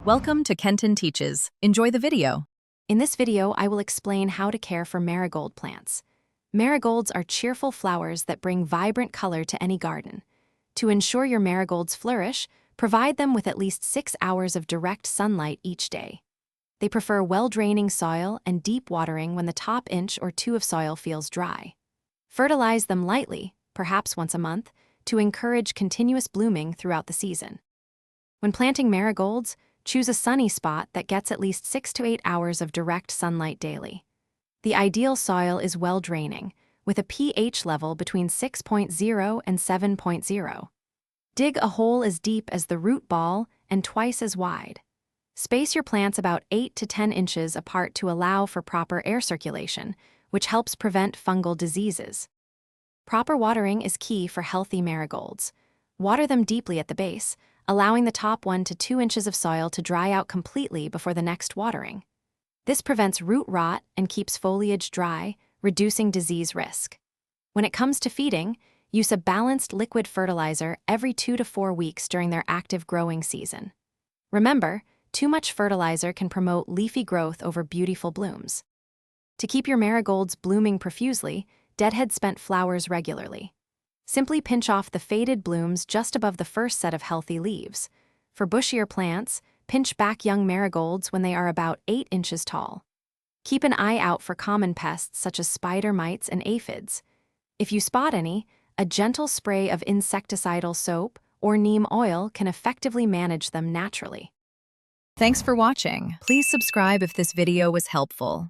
Welcome to Kenton Teaches. Enjoy the video. In this video, I will explain how to care for marigold plants. Marigolds are cheerful flowers that bring vibrant color to any garden. To ensure your marigolds flourish, provide them with at least 6 hours of direct sunlight each day. They prefer well-draining soil and deep watering when the top inch or two of soil feels dry. Fertilize them lightly, perhaps once a month, to encourage continuous blooming throughout the season. When planting marigolds, choose a sunny spot that gets at least 6 to 8 hours of direct sunlight daily. The ideal soil is well-draining, with a pH level between 6.0 and 7.0. Dig a hole as deep as the root ball and twice as wide. Space your plants about 8 to 10 inches apart to allow for proper air circulation, which helps prevent fungal diseases. Proper watering is key for healthy marigolds. Water them deeply at the base, allowing the top 1 to 2 inches of soil to dry out completely before the next watering. This prevents root rot and keeps foliage dry, reducing disease risk. When it comes to feeding, use a balanced liquid fertilizer every 2 to 4 weeks during their active growing season. Remember, too much fertilizer can promote leafy growth over beautiful blooms. To keep your marigolds blooming profusely, deadhead spent flowers regularly. Simply pinch off the faded blooms just above the first set of healthy leaves. For bushier plants, pinch back young marigolds when they are about 8 inches tall. Keep an eye out for common pests such as spider mites and aphids. If you spot any, a gentle spray of insecticidal soap or neem oil can effectively manage them naturally. Thanks for watching. Please subscribe if this video was helpful.